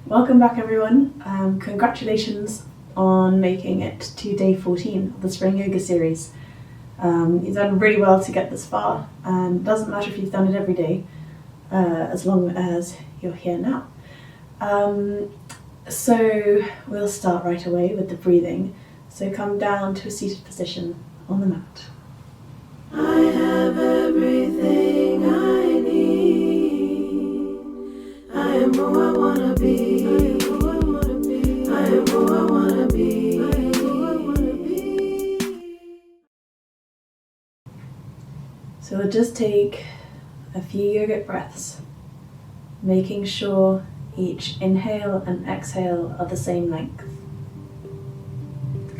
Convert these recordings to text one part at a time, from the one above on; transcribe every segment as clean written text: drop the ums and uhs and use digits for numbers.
Welcome back everyone. Congratulations on making it to day 14 of the Spring Yoga series. You've done really well to get this far, and it doesn't matter if you've done it every day, as long as you're here now. So we'll start right away with the breathing. So come down to a seated position on the mat. I have everything I need. I am who I wanna be. I am who I wanna be. So we'll just take a few yogic breaths, making sure each inhale and exhale are the same length.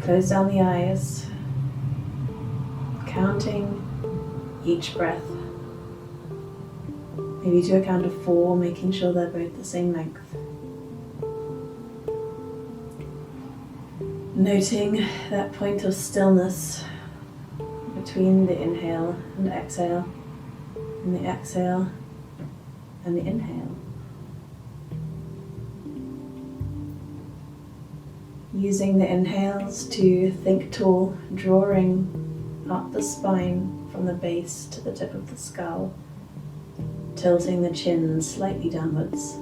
Close down the eyes, counting each breath. Maybe to a count of 4, making sure they're both the same length. Noting that point of stillness between the inhale and exhale, and the exhale and the inhale. Using the inhales to think tall, drawing up the spine from the base to the tip of the skull, tilting the chin slightly downwards,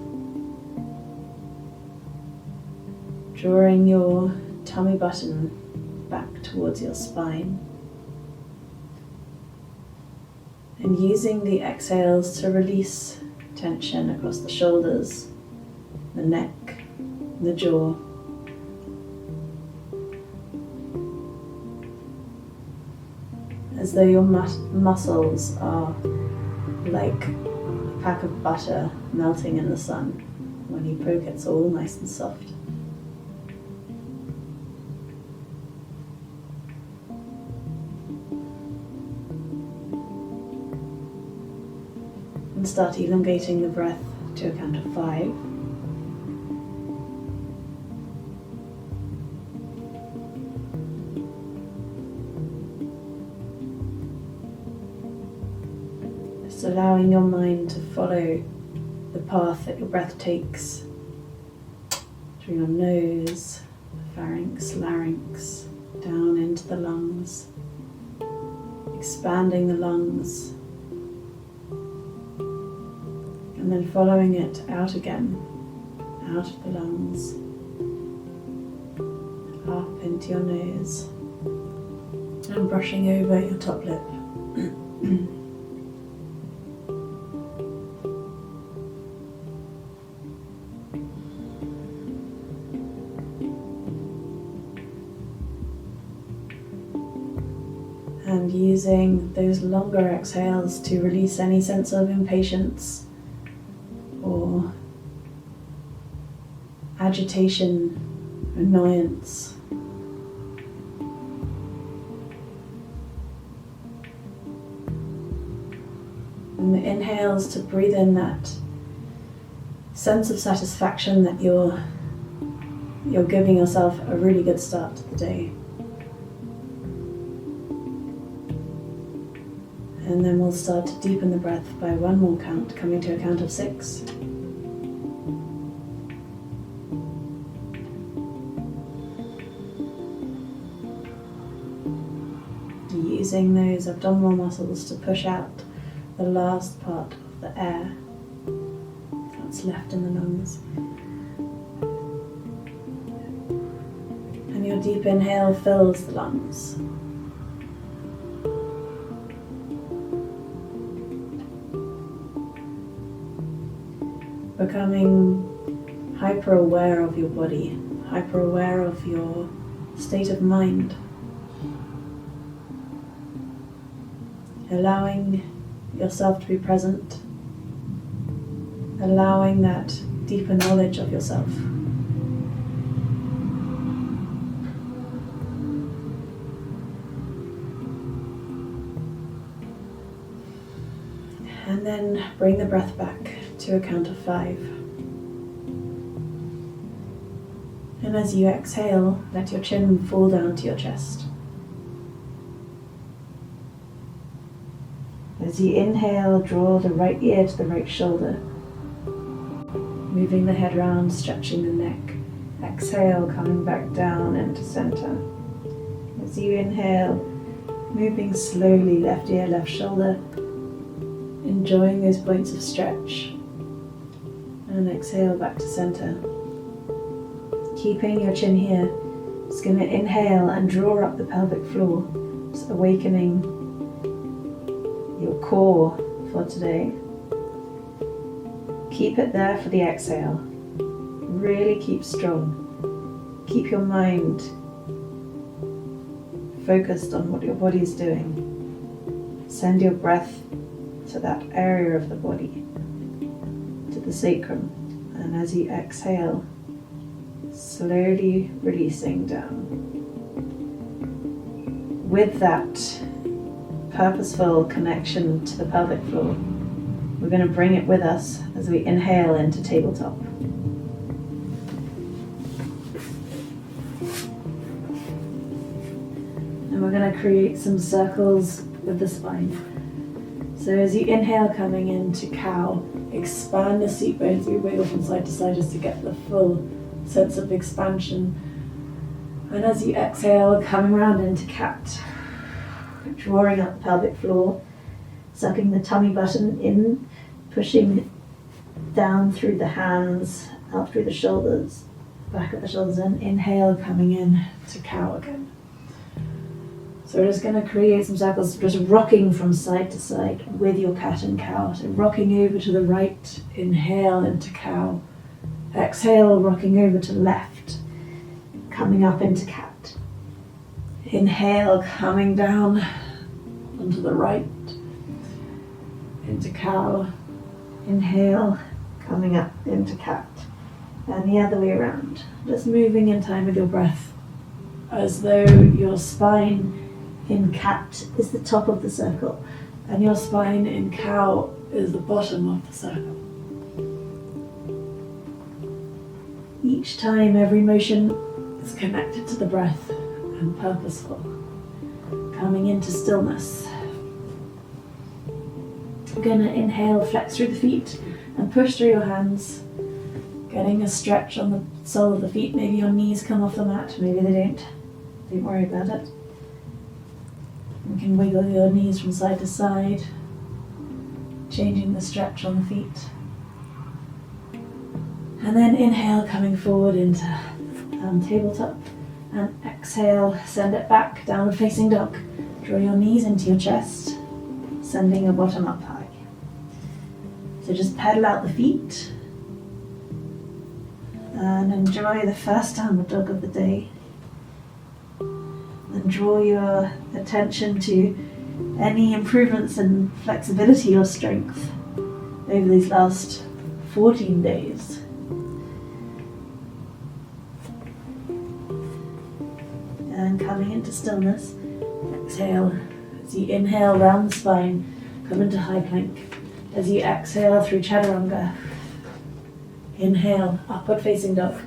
drawing your tummy button back towards your spine, and using the exhales to release tension across the shoulders, the neck, the jaw. As though your muscles are like a pack of butter melting in the sun. When you poke, it's all nice and soft. And start elongating the breath to a count of 5. Just allowing your mind to follow the path that your breath takes through your nose, pharynx, larynx, down into the lungs, expanding the lungs, and then following it out again, out of the lungs, up into your nose, and brushing over your top lip. And using those longer exhales to release any sense of impatience or agitation, annoyance. And the inhales to breathe in that sense of satisfaction that you're giving yourself a really good start to the day. And then we'll start to deepen the breath by one more count, coming to a count of 6. Using those abdominal muscles to push out the last part of the air that's left in the lungs. And your deep inhale fills the lungs. Becoming hyper aware of your body, hyper aware of your state of mind. Allowing yourself to be present, allowing that deeper knowledge of yourself. And then bring the breath back to a count of 5. And as you exhale, let your chin fall down to your chest. As you inhale, draw the right ear to the right shoulder. moving the head round, stretching the neck. Exhale, coming back down into center. As you inhale, moving slowly, left ear, left shoulder, enjoying those points of stretch. And exhale back to center. Keeping your chin here, just going to inhale and draw up the pelvic floor, just awakening your core for today. Keep it there for the exhale. Really keep strong. Keep your mind focused on what your body is doing. Send your breath to that area of the body, to the sacrum. And as you exhale, slowly releasing down. With that purposeful connection to the pelvic floor, we're going to bring it with us as we inhale into tabletop. And we're going to create some circles with the spine. So as you inhale, coming into cow, expand the seat bones, you wiggle from side to side just to get the full sense of expansion. And as you exhale, coming around into cat, drawing up the pelvic floor, sucking the tummy button in, pushing down through the hands, out through the shoulders, back of the shoulders, and inhale, coming in to cow again. So we're just going to create some circles, just rocking from side to side with your cat and cow. So rocking over to the right, inhale into cow. Exhale, rocking over to left, coming up into cat. Inhale, coming down onto the right, into cow. Inhale, coming up into cat. And the other way around. Just moving in time with your breath, as though your spine in cat is the top of the circle, and your spine in cow is the bottom of the circle. Each time, every motion is connected to the breath and purposeful. Coming into stillness. You're going to inhale, flex through the feet and push through your hands. Getting a stretch on the sole of the feet. Maybe your knees come off the mat, maybe they don't. Don't worry about it. You can wiggle your knees from side to side, changing the stretch on the feet. And then inhale, coming forward into tabletop. And exhale, send it back, downward facing dog. Draw your knees into your chest, sending your bottom up high. So just pedal out the feet and enjoy the first downward dog of the day. And draw your attention to any improvements in flexibility or strength over these last 14 days. And coming into stillness, exhale. As you inhale, round the spine, come into high plank. As you exhale through chaturanga, inhale, upward facing dog.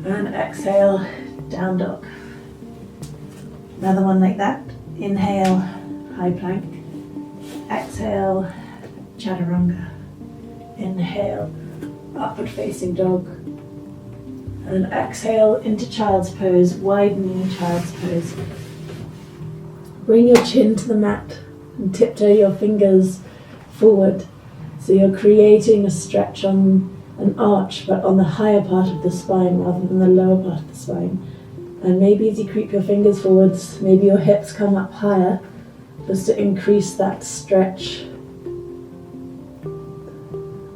And exhale, down dog. Another one like that. Inhale, high plank. Exhale, chaturanga. Inhale, upward facing dog. And exhale into child's pose, wide knee child's pose. Bring your chin to the mat and tiptoe your fingers forward. So you're creating a stretch on an arch, but on the higher part of the spine rather than the lower part of the spine. And maybe as you creep your fingers forwards, maybe your hips come up higher, just to increase that stretch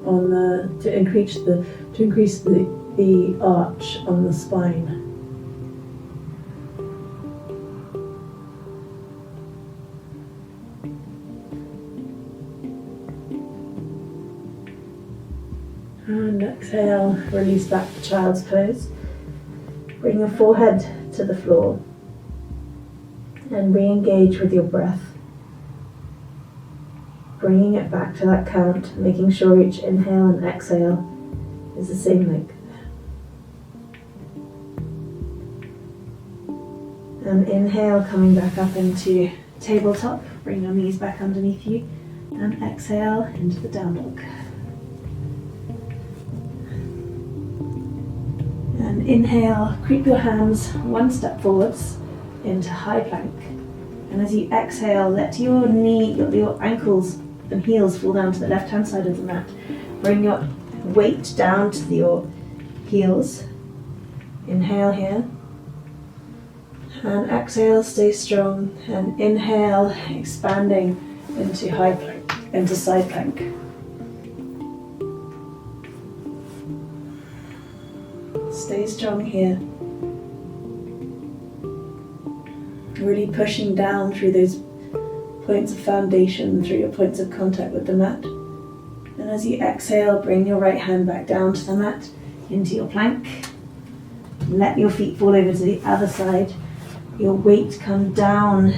on to increase the arch on the spine. And exhale, release back to child's pose. Bring your forehead to the floor and re-engage with your breath. Bringing it back to that count, making sure each inhale and exhale is the same length. And inhale, coming back up into tabletop. Bring your knees back underneath you. And exhale into the down dog. And inhale, creep your hands one step forwards into high plank. And as you exhale, let your ankles and heels fall down to the left-hand side of the mat. Bring your weight down to your heels. Inhale here. And exhale, stay strong. And inhale, expanding into high plank, into side plank. Stay strong here. Really pushing down through those points of foundation, through your points of contact with the mat. And as you exhale, bring your right hand back down to the mat, into your plank. Let your feet fall over to the other side. Your weight come down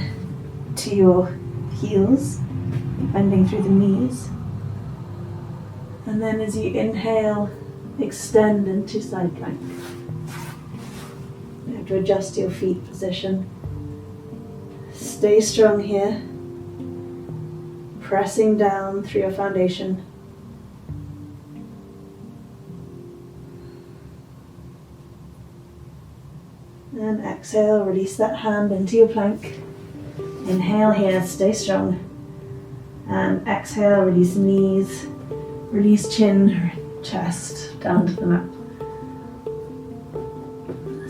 to your heels, bending through the knees. And then as you inhale, extend into side plank. You have to adjust your feet position. Stay strong here, pressing down through your foundation. And exhale, release that hand into your plank. Inhale here, stay strong. And exhale, release knees, release chin, chest down to the mat.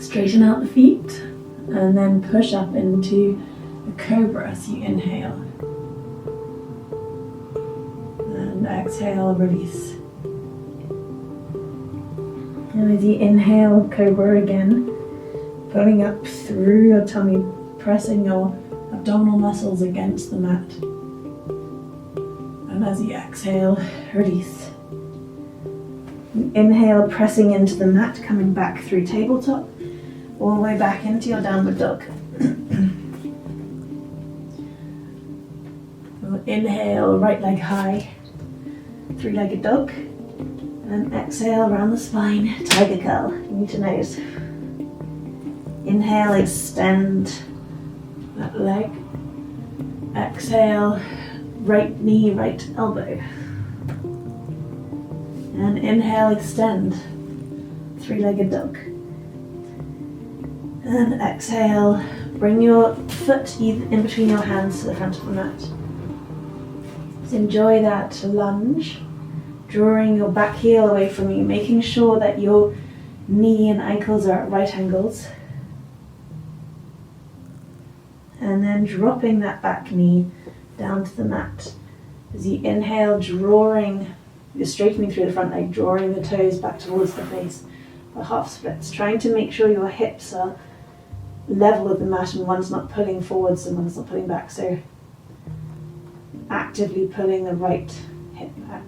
Straighten out the feet and then push up into a cobra as you inhale. And exhale, release. And as you inhale, cobra again, pulling up through your tummy, pressing your abdominal muscles against the mat. And as you exhale, release. Inhale, pressing into the mat, coming back through tabletop, all the way back into your downward dog. Inhale, right leg high, three-legged dog. And exhale, round the spine, tiger curl, knee to nose. Inhale, extend that leg. Exhale, right knee, right elbow. And inhale, extend, three-legged dog. And exhale, bring your foot in between your hands to the front of the mat. Just enjoy that lunge, drawing your back heel away from you, making sure that your knee and ankles are at right angles. And then dropping that back knee down to the mat. As you inhale, you're straightening through the front leg, drawing the toes back towards the face for half splits, trying to make sure your hips are level with the mat and one's not pulling forwards and one's not pulling back. So actively pulling the right hip back.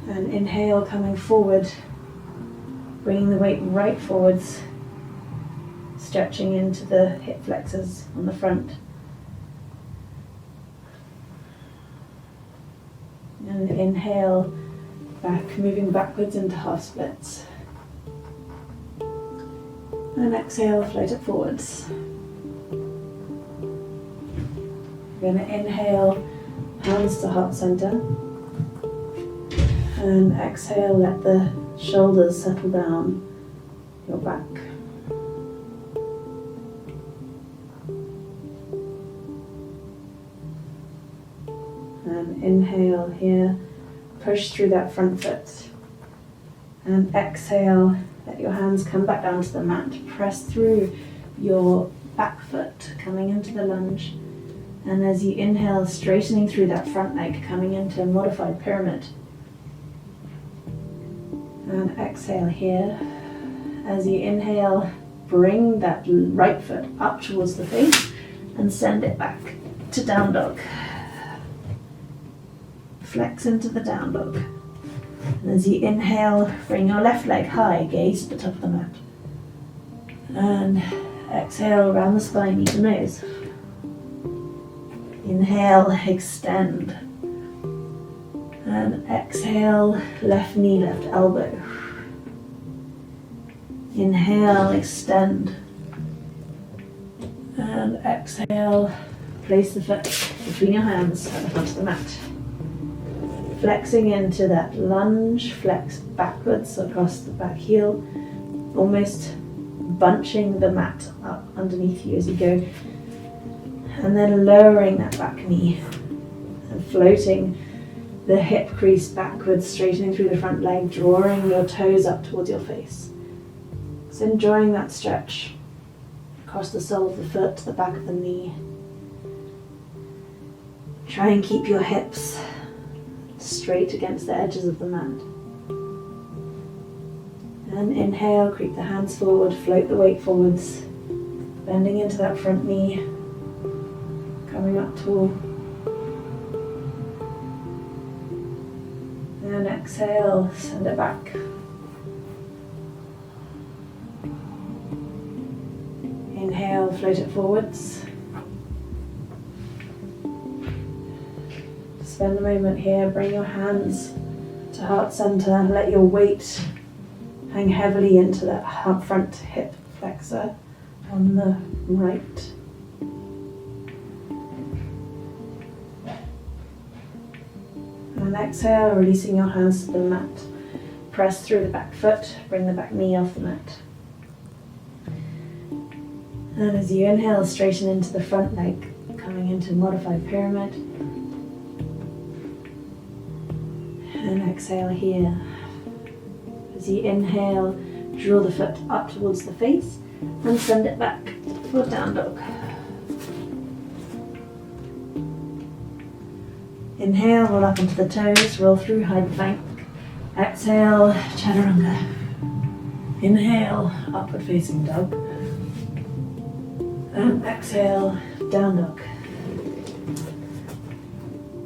And inhale, coming forward, bringing the weight right forwards, stretching into the hip flexors on the front. And inhale, back, moving backwards into half splits. And exhale, float it forwards. We're going to inhale, hands to heart center. And exhale, let the shoulders settle down your back. And inhale here, push through that front foot. And exhale, let your hands come back down to the mat. Press through your back foot, coming into the lunge. And as you inhale, straightening through that front leg, coming into a modified pyramid. And exhale here. As you inhale, bring that right foot up towards the face and send it back to down dog. Flex into the down dog. And as you inhale, bring your left leg high, gaze to the top of the mat. And exhale, around the spine, knee to nose. Inhale, extend. And exhale, left knee, left elbow. Inhale, extend. And exhale, place the foot between your hands at the front of the mat. flexing into that lunge, flex backwards across the back heel, almost bunching the mat up underneath you as you go, and then lowering that back knee and floating the hip crease backwards, straightening through the front leg, drawing your toes up towards your face. So enjoying that stretch across the sole of the foot, the back of the knee. Try and keep your hips straight against the edges of the mat. And inhale, creep the hands forward, float the weight forwards, bending into that front knee, coming up tall. And exhale, send it back. Inhale, float it forwards. Spend a moment here, bring your hands to heart center and let your weight hang heavily into that front hip flexor on the right. And exhale, releasing your hands to the mat. Press through the back foot, bring the back knee off the mat. And as you inhale, straighten into the front leg, coming into modified pyramid. And exhale here. As you inhale, draw the foot up towards the face and send it back for down dog. Inhale, roll up into the toes, roll through, hide plank. Exhale, chaturanga. Inhale, upward facing dog. And exhale, down dog.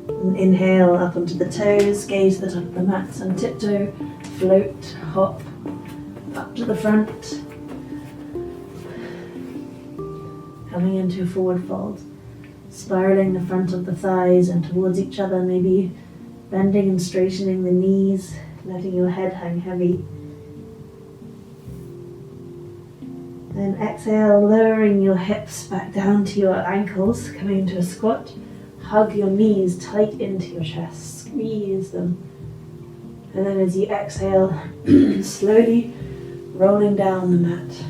And inhale, up onto the toes, gaze to the top of the mat and tiptoe, float, hop, up to the front. Coming into a forward fold. Spiraling the front of the thighs and towards each other, maybe bending and straightening the knees, letting your head hang heavy. Then exhale, lowering your hips back down to your ankles, coming into a squat. Hug your knees tight into your chest, squeeze them. And then as you exhale, slowly rolling down the mat.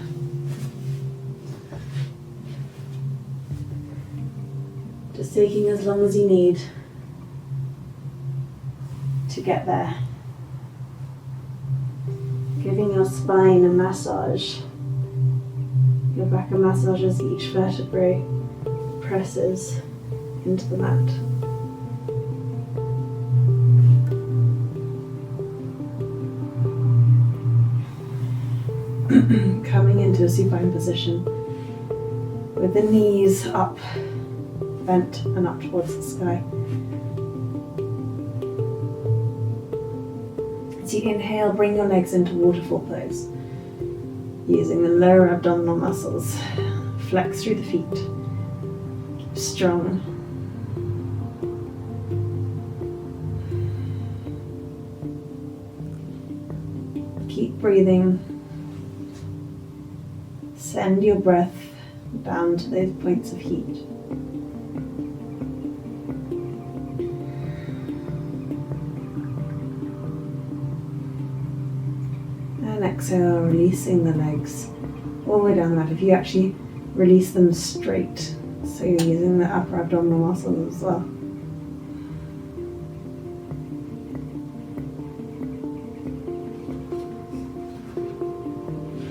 Just taking as long as you need to get there. Giving your spine a massage. Your back a massage as each vertebrae presses into the mat. Coming into a supine position with the knees up, bent and up towards the sky. As you inhale, bring your legs into waterfall pose. Using the lower abdominal muscles, flex through the feet. Keep strong. Keep breathing. Send your breath down to those points of heat. And exhale, releasing the legs all the way down the mat. If you actually release them straight, so you're using the upper abdominal muscles as well.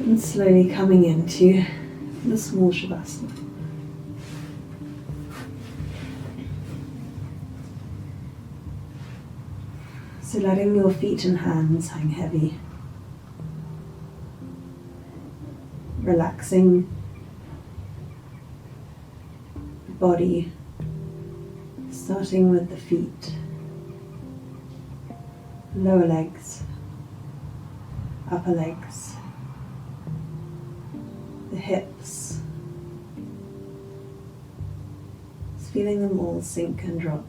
And slowly coming into the small shavasana. So letting your feet and hands hang heavy. Relaxing the body, starting with the feet, lower legs, upper legs, the hips, just feeling them all sink and drop.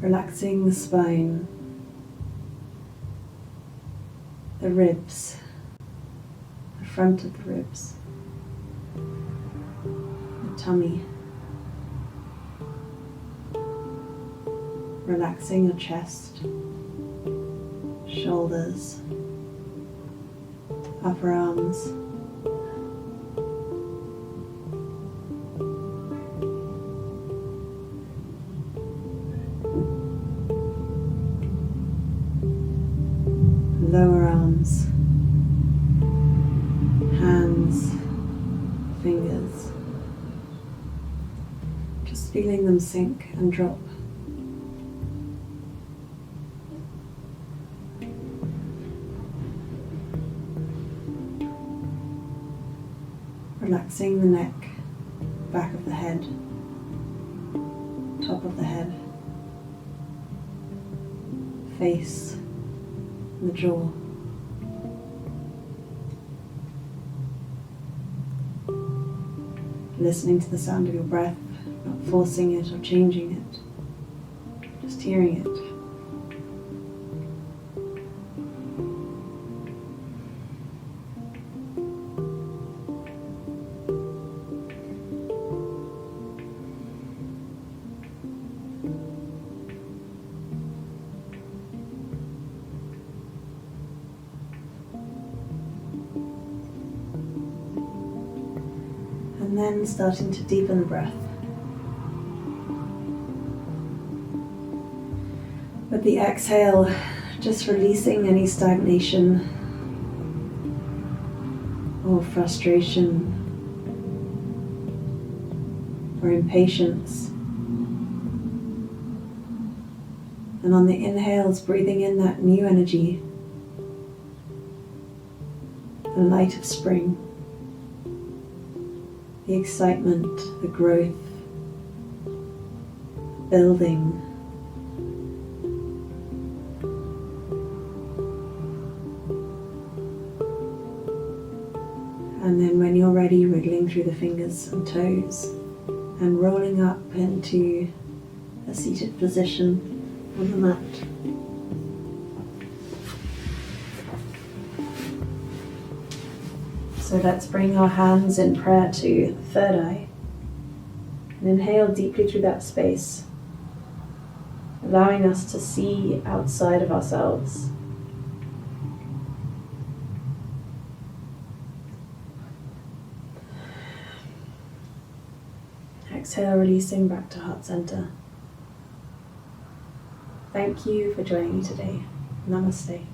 Relaxing the spine, the ribs, the front of the ribs, the tummy, relaxing your chest, shoulders, upper arms, lower arms, hands, fingers, just feeling them sink and drop. Relaxing the neck, back of the head, top of the head, face, the jaw. Listening to the sound of your breath, not forcing it or changing it, just hearing it. And then starting to deepen the breath. With the exhale, just releasing any stagnation or frustration or impatience. And on the inhales, breathing in that new energy, the light of spring, the excitement, the growth, building. And then when you're ready, wriggling through the fingers and toes and rolling up into a seated position on the mat. So let's bring our hands in prayer to the third eye and inhale deeply through that space, allowing us to see outside of ourselves. Exhale, releasing back to heart center. Thank you for joining me today. Namaste.